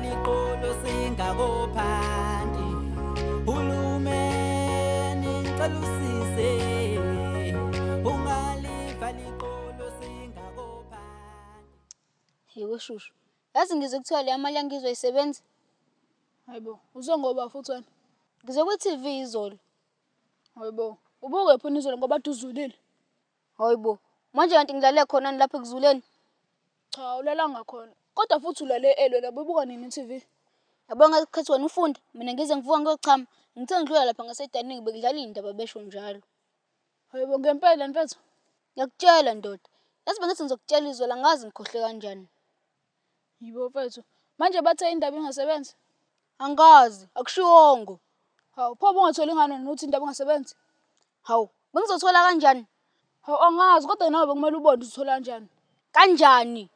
iqolo singakophanti hulumeni ngicela usize ungalivala iqolo singakophanti. Yebo shushu, yazi ngize kuthiwa le mali yangizoyisebenza. Hayibo, uzongoba futhi wena. Ngize kwi-TV izolo. Hayibo, ubuke phela izolo ngoba uzulile. Hayibo, manje kanti ngilale khonani lapha ekuzuleni? Cha, ulala ngakhona. Kodwa futhi ulale elwe bubuka nini i-TV? Yabona ngekhathi wena ufunda, mina ngize ngivuka ngiyochama. Ngithe ngidlula lapha ngasedanini bekudlala iy'ndaba besho njalo. Hayibo, ngempela mfethu. Ngiyakutshela ndoda. Yazi bengithi ngizokutshela izolo angazi ngikhohle kanjani. Yibo mfethu. Manje bathe indaba ingasebenzi? Angazi, akushiwongo. Hawu, pho bungatholi ingane nokuthi indaba ingasebenzi? Hawu, bengizothola kanjani? Hawu, angazi kodwa nawe bekumele ubone uzithola kanjani. Kanjani?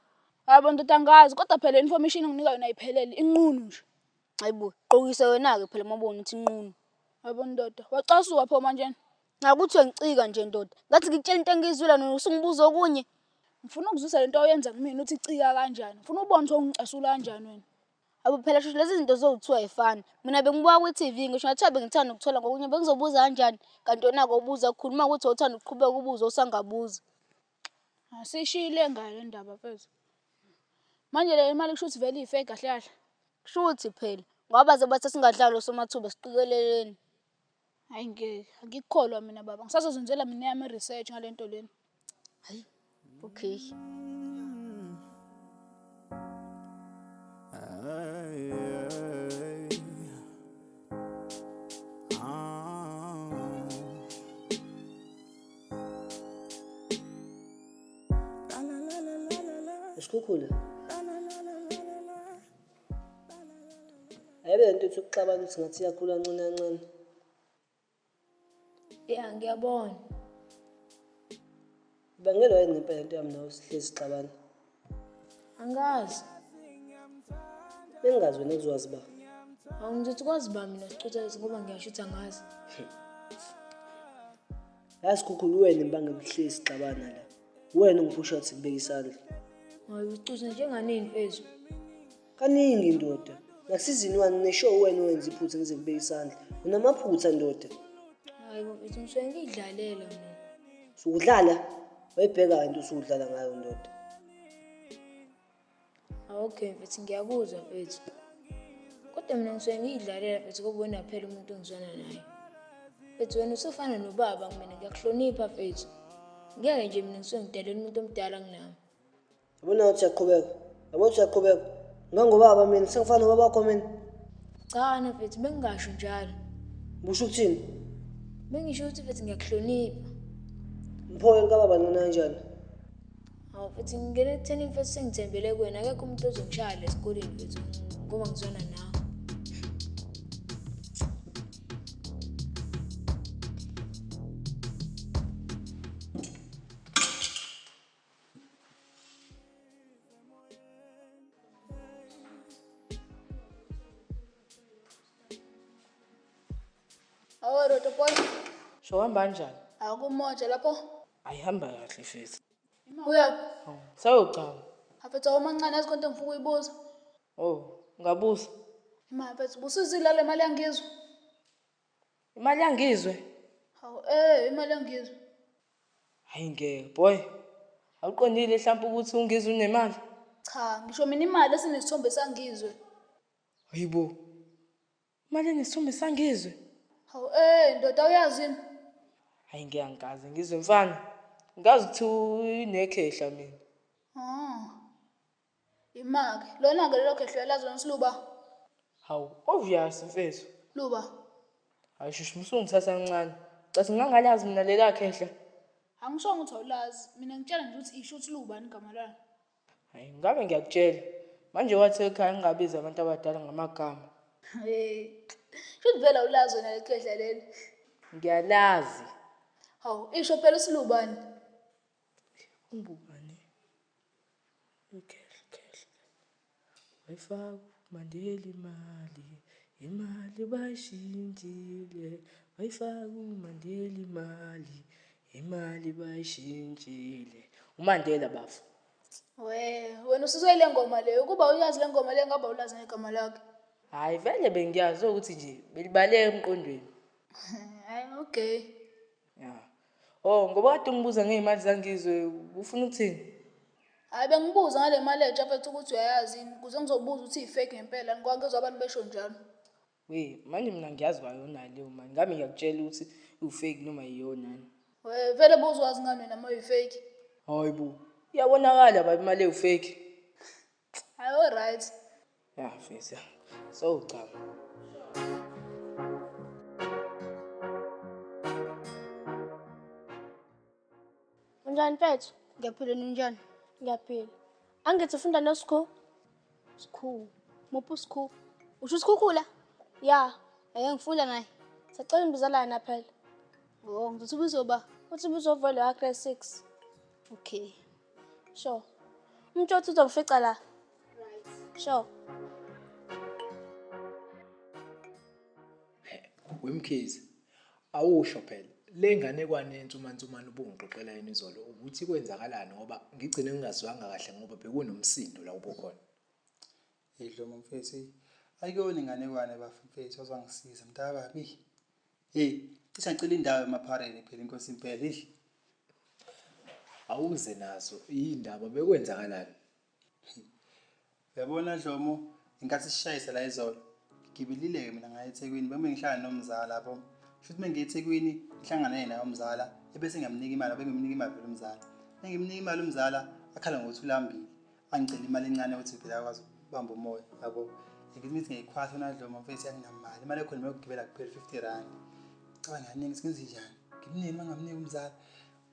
Hayibo ndoda angazi kodwa phela information enginika yona ayiphelele inqunu nje. Hayibo, qokise wena-ke phela mabona ukuthi inqunu. Hayibo ndoda, wacasuka pho manje. Ngakuthiwe ngicika nje ndoda. Ngathi ngikutshela into engiyizwile noma usungibuza okunye. Ngifuna ukuzwisa lento oyenza kumina ukuthi icika kanjani. Ngifuna ubone ukuthi ungicasula kanjani wena. Abo phela shushu lezi zinto zowuthiwa ayifani. Mina bengibuka kwi-TV ngisho ngathiwa bengithanda ukuthola ngokunye bengizobuza kanjani. Kanti wona-ke ubuza kukhuluma ukuthi uthanda ukuqhubeka ubuza usangabuza. Asishiyile ngale le ndaba mfethu. Manje le mali kusho ukuthi vele ifake kahle kahle. Kushuthi phela ngoba bathi singadlali osomathuba siqikeleleni. Hayi ngeke, angikukholwa mina baba. Ngisazozenzela mina yami research ngale nto leni. Hayi. Okay. Isikhukhula. Ayibe lento ethi ukuxabana ukuthi ngathi iyakhula kancane kancane. Ya, ngiyabona. Bangelwa yini ngempela into yami nawe sihlezi sixabana? Angazi. Bengazi wena kuzowazi ba. Ngizothi kwazi ba mina sicutheleze ngoba ngiyasho ukuthi angazi. Yasikhukula wena imbangela uhlezi sixabana la. Wena ungiphusha ukuthi kubeka isandla. Hayi ucuthe njenganini mfethu. Kaningi indoda. Nakusizini wani neshow wena owenza iphutha ngize kubeka isandla. Unamaphutha ndoda. Hayi mfethu ngisuke ngidlalela mina. Sukudlala. Wayibheka into usudlala ngayo ndoda. Okay mfethu ngiyakuzwa mfethu. Kodwa mina ngisuke ngidlalela mfethu ngoba wena phela umuntu ongizwana naye. Mfethu wena usufana nobaba mina ngiyakuhlonipha mfethu. Ngeke nje mina ngisuke ngidelela umuntu omdala kunami. Yabona ukuthi uyaqhubeka. Yabona ukuthi uyaqhubeka. Ngangobaba mina sengifana nobaba wakho mina. Cha na mfethu bengingasho njalo. Busho ukuthini? Bengisho ukuthi mfethu ngiyakuhlonipha. Mphoyo likababa ngina kanjani? Hawu mfethu ngingena ekutheni mfethu sengithembele kuwena akekho umuntu ozongishaya esikoleni mfethu ngoba ngizwana nawe. Hawu Roto boy. Showamba kanjani? Akumoja lapho. Ayihamba kahle mfethu. Uyaphi? Sayocala. Afethu awumancane asikonto ngifuna ukuyibuza. Oh, ngabuza. Imali mfethu busizile le mali yangizwe. Imali yangizwe. Hawu imali yangizwe. Hayi ngeke boy. Awuqondile mhlawumbe ukuthi ungizwe unemali? Cha, ngisho mina imali esinesithombe sangizwe. Hayibo. Imali enesithombe sangizwe. Hawu ndoda uyazini? Hayi ngiyangikaze ngizwe mfana. Ngazi ukuthi unekhehla mina. Imake. Lona-ke lelo khehlo lazo nosiluba. Hawu, obvious mfethu. Luba. Hayi shushu musungithatha kancane. Cathi ngangalazi mina lela khehla. Angishongo ukuthi awulazi. Mina ngitshela nje ukuthi isho ukuthi lubani igama lalo. Hayi ngabe ngiyakutshela. Manje wathi ekhaya ngingabiza abantu abadala ngamagama. Shothi vela ulazi wena lekhehla leli. Ngiyalazi. Hawu, isho phela usilubani. Umbubani. Khehla. Wayifaka uMandela imali bayishintshile. Wayifaka uMandela imali bayishintshile. uMandela bafu. Wena usizwe ile ngoma leyo. Kuba uyazi le ngoma leyo ngaba ulazi ngegama lakhe. Hhayi vele bengiyazi ukuthi nje belibaleka emqondweni. Hayi, okay. Ya. Oh, ngoba kade ungibuza ngey'mali zangizwe, ufuna ukuthini? Hayi bengibuza ngale mali entsha mfethu ukuthi uyayazi yini ukuze ngizobuza ukuthi i-fake ngempela ngoba ngizwa abantu besho njalo. Manje mina ngiyazi kwayona leyo mani. Ngami ngiyakutshela ukuthi u-fake noma yiyonani. Vele buzwazi ngani wena uma yi-fake? Hayi bo, iyabonakala baba imali ewu-fake. Hayi, alright. Ya mfethu, so cha. Unjani mfethu? Ngiyaphila ninjani? Ngiyaphila. Angithi ufunda no-school? School. Muphi school? Usho usikhukhula? Ya, ngifunda naye. Sacela ngibizalana phela. Oh, ngizothi ubizoba. Uthi ubuzovela wa-grade 6. Okay. Sure. Umtshotsi uzongifica la. Right. Sure. Wemkhize, awusho phela. Le nganekwane yensumansumane ubungixoxela yini izolo ukuthi kwenzakalani ngoba ngigcine ngingazwanga kahle ngoba bekunomsindo la ubukhona. Idlomo mfethu. Ayikona inganekwane bafethu ozwangisiza mntababi. Hey, isacela indawo emaphareni phela inkosi impela. Awuze nazo indaba bekwenzakalani. Uyabona Dlomo, inkathi sishayisa la izolo. Ngibilile mina ngaya eThekwini bese ngihlangana nomzala lapho. Futhi mengiye eThekwini ngihlangana naye umzala ebese ngiyamnika imali bengimnika imali vele umzala. Ngimnika imali umzala akhala ngokuthi ulambile. Angicela imali encane ukuthi phela akwazi ukubamba umoya yabo. Ngithi ngiyikhwatha na Dlomo mfethu yanginamali. Imali ekhona mekugibela kuphela 50 rand. Cabanga yaningi senze njani? Ngimnini mangamnika umzala.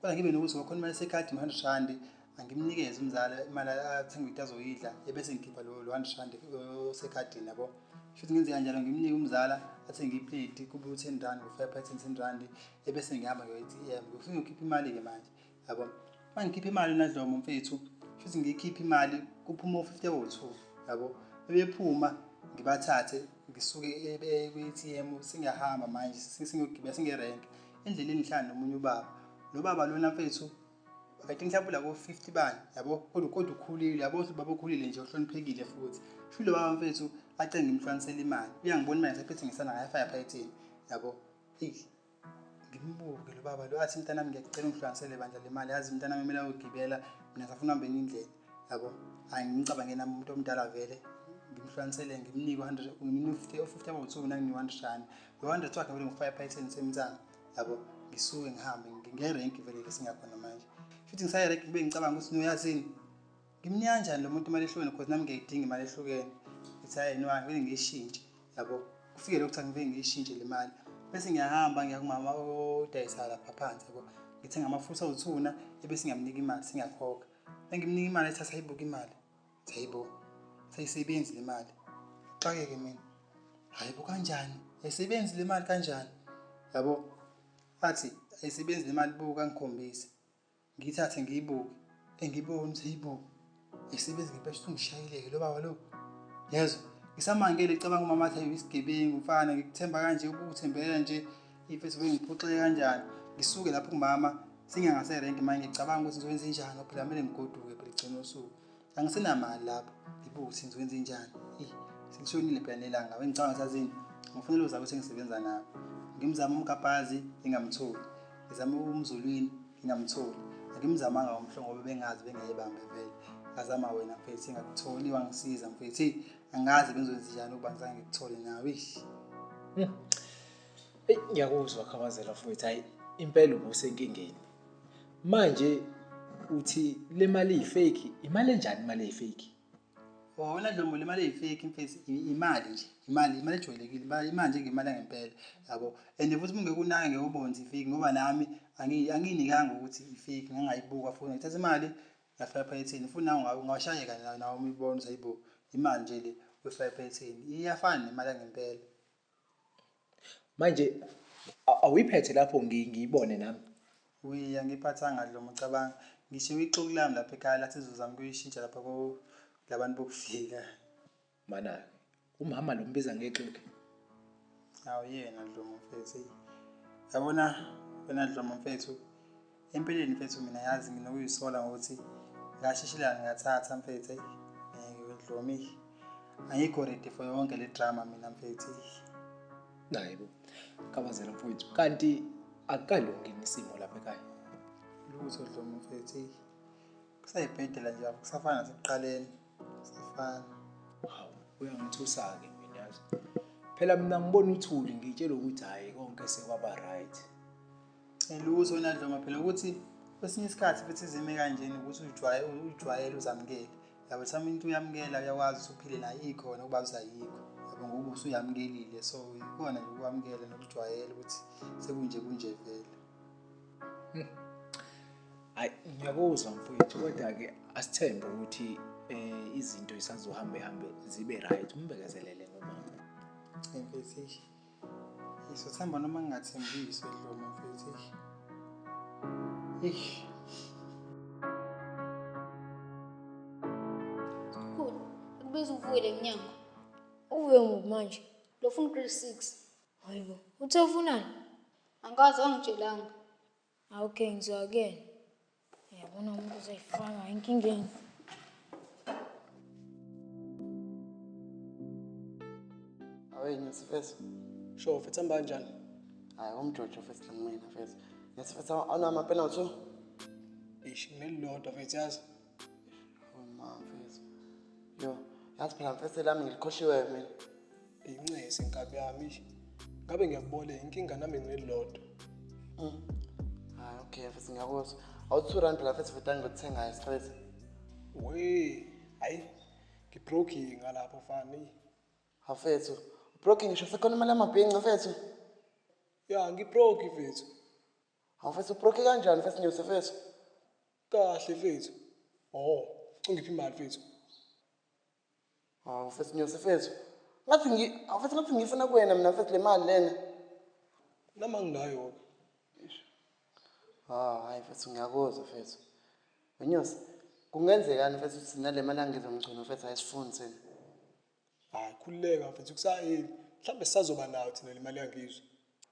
Kodwa ngibe nokuthi ngokhona imali esekhadi 100 rand angimnikeze umzala imali athenga into azoyidla ebese ngikhipha lo 100 rand osekhadini yabo. Futhi ngenze kanjalo ngimnike umzala athenge iplate kube 10 rand ngo 5 rand ebese ngihamba nge-ATM ngifuna ukukhipha imali ke manje yabo. Mangikhipha imali na Dlomo mfethu futhi ngikhipha imali kuphuma 50 abo2 yabo. Bebephuma ngibathathe ngisuke ku-ATM singahamba manje singiyogibela singerenki endleleni ngihlala nomunye ubaba. Lo baba lona mfethu akade mhlawumbe la ko-50 bani yabo kodwa ukhulile yabo baba ukhulile nje uhloniphekile futhi. Futhi lo baba mfethu acenge ngimhlukanisele imali. Uyangibona manje sephethe ngisana nge-5 phayethini yabo. Ngimbuke lo baba lo athi mntanami ngiyacela ungihlukanisele bandla le mali yazi mntanami mina uyogibela mina safuna uhambe indlela yabo. Hayi ngicabange nami umuntu omdala vele ngimhlukanisele ngimnike 100 ngimnike 50 abo2 nangi 100 rand. Lo 100 wakhe vele ngo-5 phayethini semtanga yabo. Ngisuke ngihambe ngerenki vele lesingakhona manje. Futhi ngisayerenki ngibe ngicabanga ukuthi noyazini ngimnika kanjani lo muntu imali ehlukene because nami ngiyidinga imali ehlukene. Ngithi hayi no angivele ngiyishintshe yabo. Kufike lokho ngivele ngiyishintshe le mali. Bese ngiyahamba ngiya kumama odayisa lapha phansi yabo. Ngithenga amafutha awuthuna ebese ngiyamnika imali singakhokha. Ngimnika imali ethatha ayibuka imali. Hayibo. Sayisebenzi le mali. Xakeke mina. Hayibo kanjani? Ayisebenzi le mali kanjani? Yabo. Athi ayisebenzi le mali buka ngikhombise. Ngithathe ngiyibuke. Engibone ukuthi hayibo. Ayisebenzi ngempela ungishayileke lo baba lo. Yezwa. Ngisamangele ecabanga umama athi ayisigebengu mfana ngikuthemba kanje ukuthembelela nje ifethu bengiphoxeke kanjani. Ngisuke lapho kumama singangaserenki manje ngicabanga ukuthi ngizowenza njani phela kumele ngigoduke phela igcino usuku. Angisenamali lapho. Ngibuka ukuthi ngizowenza njani. Silishonile phela nelanga ngicabanga sazini ngifanele uzabe ukuthi ngisebenza nawe. Ngimzama umkapazi ngingamtholi. Ngizama umzulwini ngingamtholi. Ngimzamanga umhlongo bebengazi bengayibambe vele. Ngazama wena mfethu ngakutholi wangisiza mfethu. Angazi benzowenza njani ukuba ngizange ngikuthole nawe. Ngiyakuzwa khawazela mfowethu hayi impela ubusenkingeni. Manje uthi le mali eyifake imali enjani imali eyifake? Wona Dlomo le mali eyifake mfethu imali nje imali ejwayelekile imali nje ngemali ngempela yabo. And futhi kungekunake ngekubonza ifake ngoba nami anginikanga ukuthi ifake ngangayibuka futhi ngithatha imali ngafaka phayethini futhi nawe ungashayeka nawe umibona usayibuka imali nje le we5 phayethini iyafana nemali ngempela. Manje awuyiphethe lapho ngiyibone nami. Uya ngiphathanga Dlomo cabanga ngisho ixuku lami lapha ekhaya lathi sizozama ukuyishintsha lapha ko labantu bokufika. Mana umama lo mbiza ngexuku. Awu yena Dlomo mfethu. Yabona wena Dlomo mfethu empeleni mfethu mina yazi nginokuyisola ngokuthi ngashishilana ngathatha mfethu ngidlomile angikho ready for yonke le drama mina mfethu Nayi bo. Kabazela mfowethu. Kanti akukalungi isimo lapha ekhaya. lutho dlomo mfethu kusayibhedela nje akusafana nasekuqaleni sifana Hawu, uyangithusa ke mina yazi. Phela mina ngibona uthuli ngitshela ukuthi hayi konke sekwaba right. lutho wena dloma phela ukuthi kwesinye isikhathi futhi izime kanjeni ukuthi ujwayele uzamukele yabo thama into uyamukela uyakwazi uphile nayo ikhona ukuba usayikho yabo ngoba usuyamukelile so ikona nje ukwamukela nokujwayela ukuthi sekunje vele. Hayi ngiyakuzwa mfowethu kodwa ke asithembe ukuthi izinto isazohambe zibe right umbekezelele ngomama. Mfethu isothemba noma ngingathembisi dloma mfethu Khulu, akubiza uvuyele emnyango. Uvuke ngoku manje. Lo funa grade 6. Hayibo. Uthe ufunani? Angazi angitshelanga. Okay, ngizwakela. Yabona umuntu uzayifaka enkingeni. Awena sifethu. Sho mfethu hamba kanjani? Hayi umjojo mfethu la mina mfethu. Ngesifethu awunama penalty. Ish ngelilodwa mfethu yazi. Uma mfethu. Yo, yazi phela mfethu lami ngilikhohliwe mina. Incese inkabi yami ish. Ngabe ngiyakubole inkinga nami ngelilodwa. Hayi okay mfethu ngiyakuzwa. Awu2 rand phela mfethu futhi angizothenga straight. We, hayi. Ngibroke ngalapho fani. Hafethu. Broke ngisho sekhona imali yamabhengi mfethu. Ya ngibroke mfethu. Hafethu broke kanjani mfethu nje mfethu? Kahle mfethu. Oh, ungiphi imali mfethu? Mfethu nje mfethu. Ngathi ngifuna kuwena mina mfethu le mali lena. Nama nginayo. Hayi mfethu ngiyakuzwa mfethu. Wenyosi, kungenzekani mfethu ukuthi nale mali angizomgcina mfethu ayisifuni sena. Hayi khulileka mfethu kusayini. Mhlambe sisazoba nayo thina le mali yangizwe.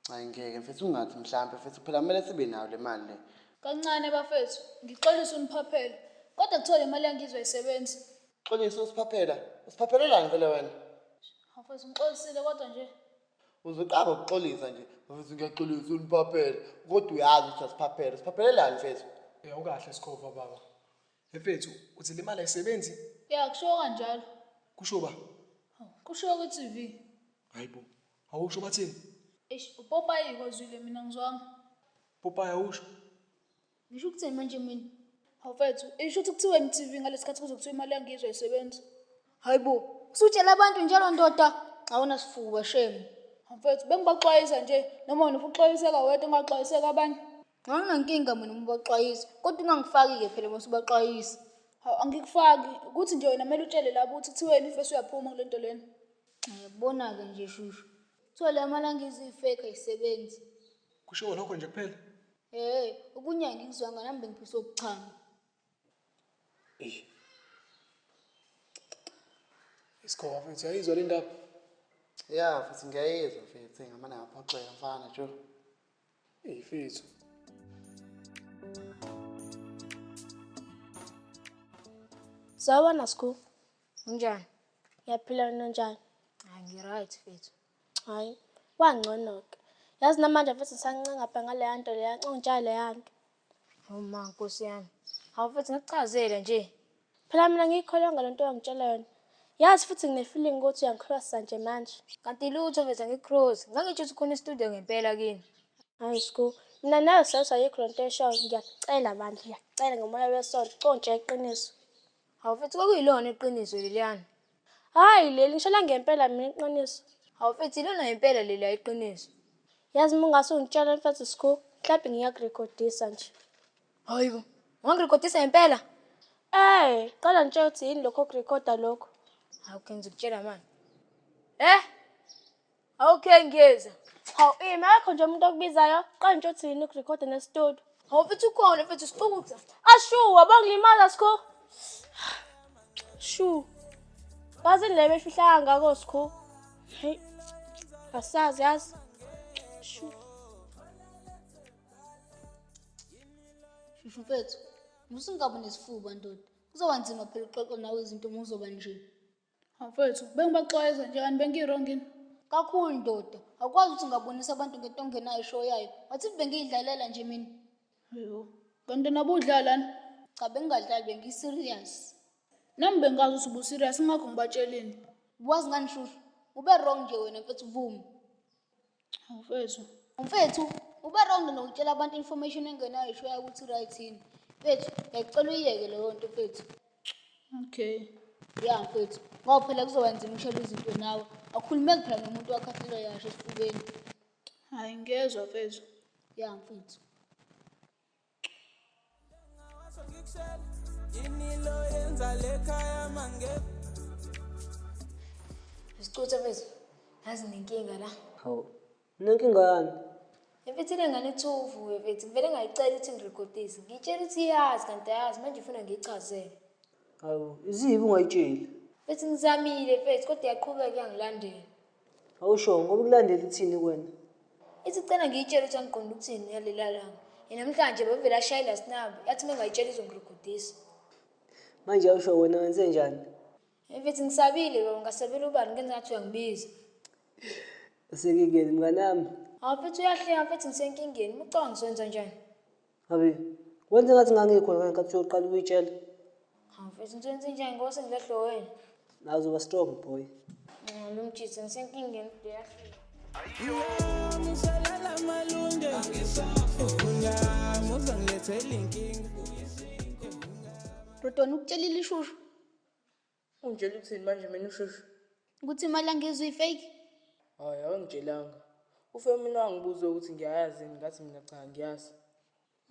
Hayi ngeke mfethu ungathi mhlambe mfethu phela kumele sibe nayo le mali le. Kancane bafethu, ngixolisa uniphaphela. Kodwa kuthiwa le mali yangizwe ayisebenzi. Xolisa usiphaphelelani vele wena? Bafethu ngixolisile kodwa nje Uzoqaba ukuxolisa nje. Mfethu ngiyaxolisa uniphaphele. Kodwa uyazi ukuthi asiphaphele. Siphaphelelalani mfethu? Ukahle sikhova baba. Mfethu uthi le mali ayisebenzi? ya kusho kanjalo. Kusho ba? Kusho ku TV. Hayibo. Awusho bathini? Upopayi kwazwile mina ngizwanga. Popeye awusho. Ngisho ukuthini manje mina? Bafethu, isho ukuthi kuthiwa TV ngalesikhathi kuzokuthiwa imali yangizwe ayisebenzi. Hayibo, usutshela abantu njalo ndoda. Awuna sifuba shame. Bafethu, bengibaxwayisa nje noma wena ufuxwayiseka wedwa ungaxwayiseka abanye. Nginankinga mina ubaxwayisa, kodwa ungangifaki-ke phela mase ubaxwayisa. Hawu angikufaki, ukuthi nje wena kumele utshele labo ukuthi kuthiweni ifesi uyaphuma kule nto lena. Yabona-ke nje shushu. Kuthiwa le mali angizifake ayisebenzi. Kusho lokho nje kuphela. Okunye ngikuzwanga nami bengiphisa ukuchama. Isikhowa mfethu ayizwa le ndaba. Ya mfethu ngiyayizwa mfethu ngamane ngaphoxeka mfana nje. Mfethu. Sawubona Skhulu. Unjani? Uyaphila kanjani? Hayi ngi-right mfethu. Hayi, wangcono-ke. Yazi namanje mfethu ngisancane ngapha ngaleya nto leya, ncuntsha leya nto. Ma Nkosi yami. Hawu mfethu ngikuchazele nje. Phela mina ngiyikholwa ngale nto ongitshela yona. Yazi futhi ngine-feeling ukuthi uyangikholwa sanje manje. Kanti lutho mfethu ngikrozi. Ngangitsho ukuthi khona istudio ngempela kini. Hayi Skhulu, mina nayo sayikho lento eshayo, ngiyakucela bandla, ngiyakucela ngomoya wesonto, contshela iqiniso. Hawu mfethu kwakuyilona iqiniso leliyana. Hayi leli ngishela ngempela mina iqiniso. Hawu mfethu ilona impela leli iqiniso. Yazi uma ungase ungitshela mfethu Skhulu, mhlawumbe ngiyakurekhodisa nje. Hayibo, ungangirekhodisa ngempela? Qala nje uthi yini lokho okurekhoda lokho. Hawu ke ngizokutshela manje. Okay ngiyeza. Hawu akho nje umuntu okubizayo, qala nje uthi yini ukurekhoda nestudio. Hawu mfethu ukhona mfethu sixoxe. Ashu, wabangilimaza Skhulu. Shu. Kazi le befihla ngako Skhulu. Hey. Asazi yazi. Shu. Shushu mfethu, musingabe nesifuba ndoda. Kuzoba nzima phela uxoxa nawe izinto uma uzoba nje. Mfethu, bengibaxwayisa nje kanti bengirongini. Kakhulu ndoda, awukwazi ukuthi ngabonisa abantu ngento ongenayo ishow yayo. Wathi bengiyidlalela nje mina. Hayo, kanti nabo udlalani? Cha bengingadlali bengiserious. Nami bengazi ukuthi ubuserious ngakho ngibatsheleni. Uwazi ngani shushu? Ube wrong nje wena mfethu vuma. Mfethu. Mfethu, ube wrong nokutshela abantu information engenayo ishow yayo ukuthi right yini. Mfethu, ngiyacela uyiyeke leyo nto mfethu. Okay. Ya mfethu, ngoba phela kuzoba nzima ukushela izinto nawe. Akhulumeki phela nomuntu wakhahlelwe yasho esifubeni. Hayi ngezwe mfethu. Ya mfethu. Inilo yenza lekhaya mange. Isicuthe mfethu. Yazi nenkinga la. Hawu, unenkinga yani? Mfethu ile ngane ethuvu mfethu. Ngivele ngayicela ukuthi ngirekhodise. Ngitshela ukuthi iyazi kanti ayazi manje ufuna ngiyichazele. Hawu, izibi ungayitsheli. Mfethu ngizamile mfethu kodwa yaqhubeka yangilandela. Awusho ngoba ukulandela ithini kwena? Ithi cela ngiyitshela ukuthi angiqonda ukuthini yalela langa. Namhlanje bevele ashayela sinabo. Yathi mengayitshela izongirekhodisa. Manje awusho wena wenze njani? Mfethu ngisabile baba ngasabela ubani ngenza ngathi uyangibiza. Usekingeni mnganami. Hawu mfethu uyahleka mfethu ngisenkingeni. Ucabanga ngisenza njani? Abi, wenze ngathi ngangikho ngenkathi uyoqala ukuyitshela. Hawu mfethu ngisenze njani ngoba sengilahlwa wena. Nawuzoba strong boy. Lo mjisi ngisenkingeni uyahleka. Ngisalela malunde ungamuza ngilethele inkinga. Rodon ukutshelile ishushu. Ungitshela ukuthini manje mina ushushu? Ukuthi imali angizwe ifake. Hayi awangitshelanga. Ufe mina wangibuza ukuthi ngiyayazi ngathi mina cha ngiyazi.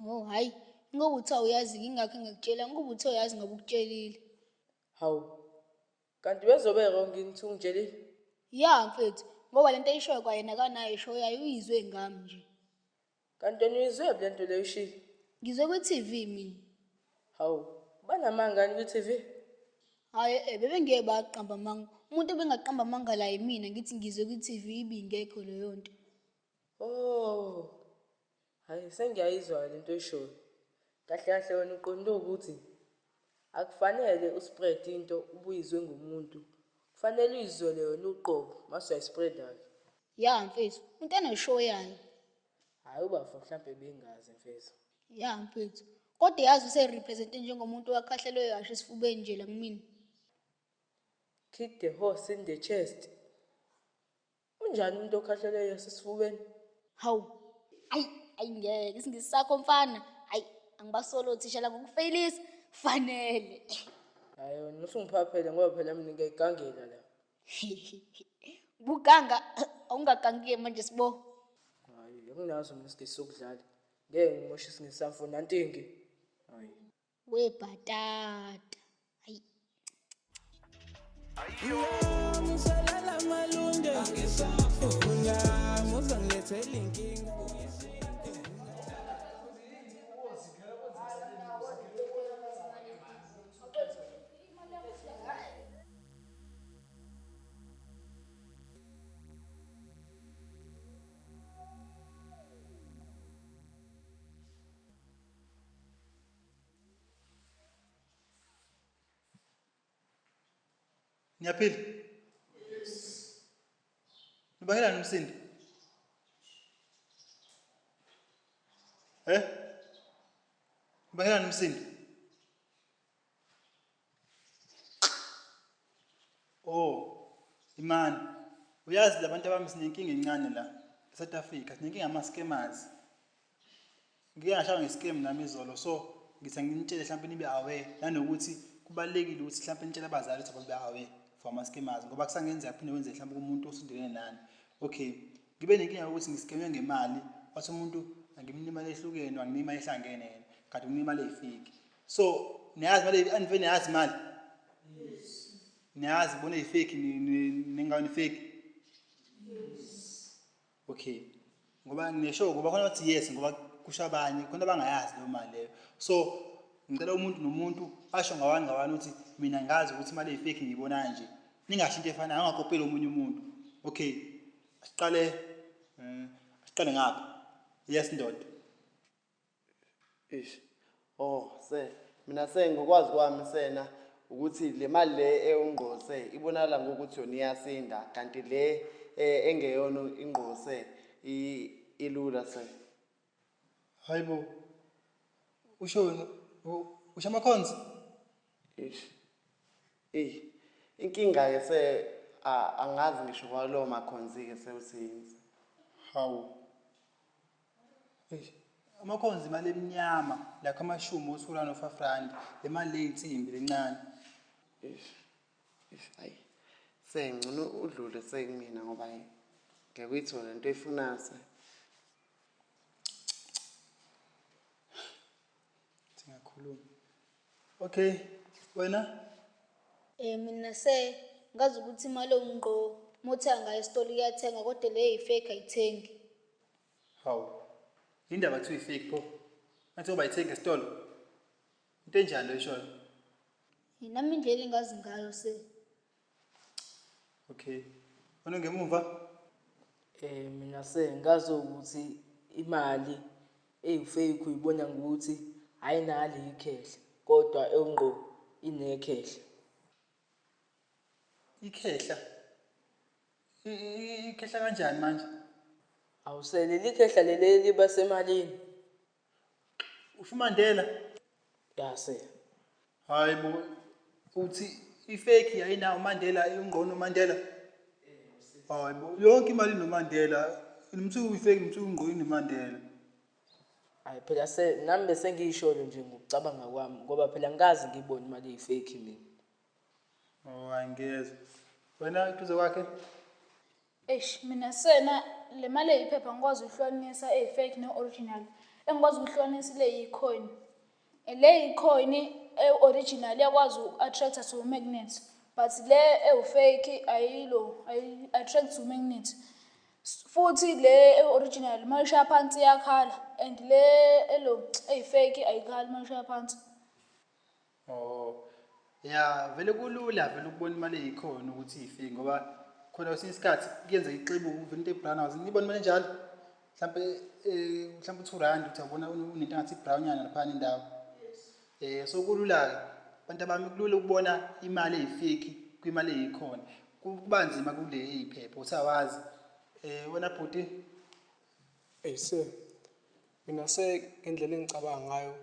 Oh hayi, ngoba uthi awuyazi ngingakho ngikutshela ngoba uthi uyazi ngoba ukutshelile. Hawu. Kanti bezobe wrong ngithi ungitshelile? Ya mfethu, ngoba lento eyishoyo kwayena kanayo ishow yayo uyizwe ngami nje. Kanti wena uyizwe le nto leyo ishilo? Ngizwe ku-TV mina. Hawu, banamangani ku-TV? Hayi bebe ngeke baqamba amanga. Umuntu obengaqamba amanga la yimina ngithi ngizwe ku-TV ibingekho leyo nto. Oh. Hayi sengiyayizwa lento oyishoyo. Kahle kahle wena uqonde ukuthi akufanele uspread into ubuyizwe ngumuntu. Kufanele uyizwele wena uqobo mase uyayispread-ke. Ya mfethu, umuntu aneshow yayo. Hayi ubafa mhlambe bengazi mfethu. Ya mfethu. Kodwa yazi userepresente njengomuntu wakhahlelwe yasho esifubeni nje la kumina. Kick the horse in the chest. Unjani umuntu okhahlelwe yasesifubeni? Hawu. Ayi ngeke singisakho mfana. Hayi angibasolo thisha la ngokufeyilisa fanele. Hayi wena usungiphaphele ngoba phela mina ngiyayigangela la. Buganga awungagangiye manje sibo. Hayi anginazo mina isikhathi sokudlala. Ngeke ngimoshe singesafo nantingi. Hayi. Webhatata. Hayi. Ngisalela malunde ungamuza ngilethele inkinga. Niyaphila? Yes. Nibangela nomsindo? Nibangela nomsindo? Oh, imani. Uyazi labantu abami sinenkinga encane la eSouth Africa, sinenkinga ama-scammers. Ngike ngashaywa nge-scam nami izolo, so ngithe nginitshele mhlawumbe nibe aware nanokuthi kubalekile ukuthi mhlawumbe nitshele abazali ukuthi babe aware for ama-scammers ngoba kusangenzeka phinde wenze mhlawumbe kumuntu osondelene nani. Okay, ngibe nenkinga yokuthi ngiskemwe ngemali, wathi umuntu angimnika imali ehlukene, wanginika imali ehlangene yena, kanti unginika imali eyifiki. So, niyazi imali anivele niyazi imali? Yes. Niyazi bona eyifiki ningawuni fake? Yes. Okay. Ngoba ngisho ngoba khona bathi yes ngoba kusho abanye khona abangayazi leyo mali leyo. So, ngicela umuntu nomuntu asho ngawani ukuthi mina ngazi ukuthi imali eyifake ngiyibona nje. Ningasho into efanayo angakopela omunye umuntu. Okay. Asiqale ngapha. Yes ndoda. Ish. Oh, se. mina ngokwazi kwami sena ukuthi le mali le ewungqose ibonakala ngokuthi yona iyasinda kanti le engeyona ingqose ilula se. Hayibo. Usho amakhozi? Ish. Inkinga ke se angazi ngisho kwalo makhonzi ke sewusinza. Hawu. Amakhonzi imali eminyama lakho amashumi osula no5 rand le mali leyinsimbi lencane. Hayi. Sengcono udlule sekumina ngoba ngeke uyithole into efunayo se. Singakhuluma. Okay, wena? Mina ngazi ukuthi imali ongqo mothenga ngayo esitolo iyathenga kodwa le fake ayithengi. Hawu. Indaba kuthiwa fake pho. Ngathi ubayithenga esitolo. Into enjani lo ishoyo? Nami indlela engazi ngayo Okay. Wena ngemuva? Mina ngazi ukuthi imali eyifake uyibona ngokuthi ayinali ikhehla kodwa engqo inekhehla. Ikhehla. Ikhehla kanjani manje? Awusele likhehla leli liba semalini. UMandela? Yase. Hayibo. Uthi ifake ayinawo uMandela ingqono uMandela? Hayibo. Yonke imali noMandela. Umthu uyifake umthu ungqono noMandela. Hayi phela nami bese ngiyisholo nje ngokucabanga kwami ngoba phela ngazi ngibona imali eyifake mina. Angiyezwa. Wena iduze kwakhe? mina le mali eyiphepha ngikwazi ukuhlukanisa fake ne-original. Engikwazi ukuhlukanisa le yicoin. Le yicoin original yakwazi uku-attract to magnet, but le fake attract to magnet. Futhi le original mayishaya phansi iyakhala and le fake ayikhali mayishaya phansi. Ya vele kulula vele ukubona imali eyikhona ukuthi ifike ngoba khona kwesinye isikhathi kuyenza ixebo uvele into ebrown house nibona imali enjalo mhlambe u2 rand uthi yabona unento engathi brown yana lapha indawo. So kulula abantu abami kulula ukubona imali eyifake kwimali eyikhona. Kuba nzima kule eyiphepha usawazi. Wena bhuti? Mina ngendlela engicabanga ngayo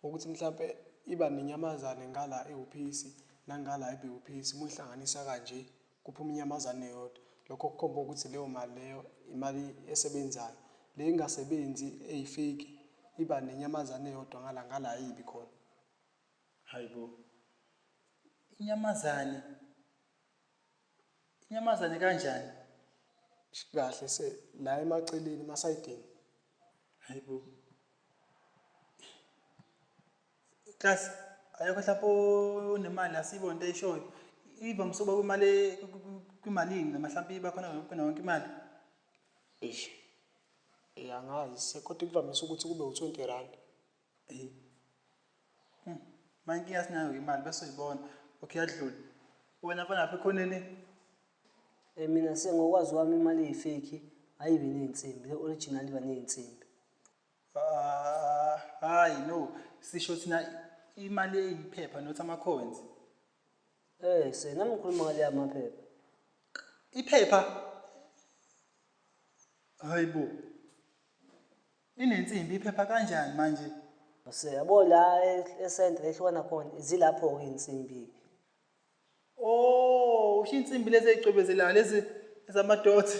ukuthi mhlambe iba nenyamazane ngala eUPC nangala eBUPC muyihlanganisa kanje kuphuma inyamazane yodwa. Lokho kukhomba ukuthi leyo mali leyo imali esebenzayo. Le ingasebenzi eyifake iba nenyamazane yodwa ngala ayibi khona. Hayibo. Inyamazane kanjani? Kahle la emaceleni emasayidini. Hayibo. Class ayikho lapho unemali asibona into eyishoyo. Iva msoba kwimali kwimalini noma mhlawumbe iba khona yonke imali. Angazi kodwa kuvamise ukuthi kube u20 rand. Manje iyasinayo imali bese uyibona. Okay yadlula. Wena mfana lapha ekhoneni? Mina ngokwazi wami imali eyifake ayibe nezinsimbi, le original iba nezinsimbi. Hayi no, sisho thina imali eyiphepha not amacoins. Nami ngikhuluma ngale yamaphepha. Iphepha? Hayibo. Inensimbi iphepha kanjani manje? Yabo la esenta ehlukana khona izilapho ke insimbi. Usho insimbi lezi ezicwebezelayo lezi ezamadoti.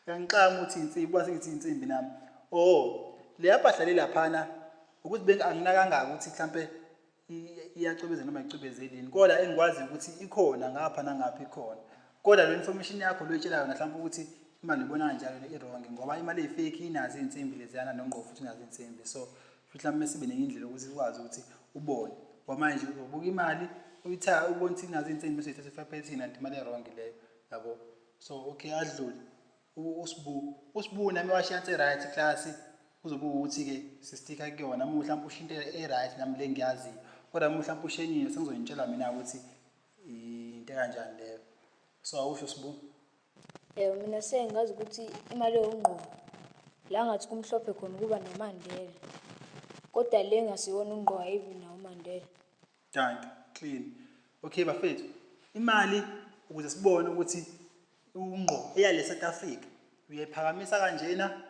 Ngiyangixama ukuthi insimbi base ngithi insimbi nami. Le yapahla lelaphana ukuthi anginakanga ukuthi mhlambe iyacwebeza noma icwebezelini. Kodwa engikwazi ukuthi ikhona ngapha nangapha ikhona. Kodwa le information yakho loyitshela yona mhlambe ukuthi imali ibona kanjalo irong ngoba imali eyifake inazo insimbi leziyana nongqo futhi inazo insimbi. So mhlambe sibe neindlela ukuthi ukwazi ukuthi ubone. Ngoba manje ubuka imali uyithatha ubona ukuthi inazo insimbi bese uyithatha ephathini anti imali erong leyo yabo. So okay adlule. Usibu nami washiyanse right class kuzobe ukuthi ke sistika kuyona uma mhlawumbe ushinto right nami le ngiyazi. Kodwa uma mhlawumbe ushenile sengizoyintshela mina ukuthi into kanjani leyo. So awusho Sibu? Mina ngazi ukuthi imali yongqo la ngathi kumhlophe khona kuba noMandela. kodwa le ngasiwona ungqwayibi nawo Mandela. Danke, clean. Okay bafethu, imali ukuze sibone ukuthi ungqo eyale South Africa uyayiphakamisa kanjena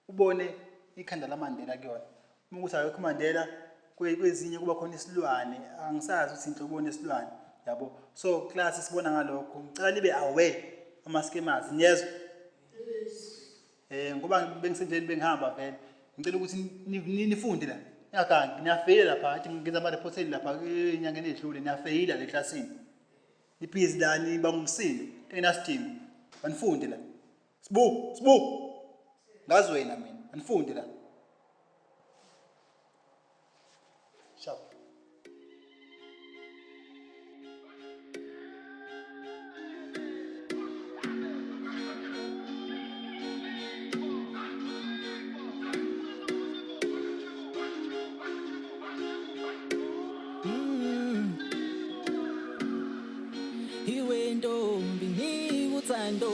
ubone ikhanda laMandela kuyona. Uma ukuthi akekho uMandela kwezinye kuba khona isilwane, angisazi ukuthi into ubone isilwane, yabo. So class sibona ngalokho. Ngicela libe aware ama-scammers, niyezwa? Ngoba bengisendleleni bengihamba vele. Ngicela ukuthi nifunde la. Ngingagangi, niyafeyila lapha, athi ngenza ama-reporteli lapha enyangeni edlule, niyafeyila le classini. Nibhizi la niba ngumsindo, engenasidingo. Anifunde la. Sibu. Ngazi wena mina, anifunde la. Sharp. Iwe ntombi ngikuthando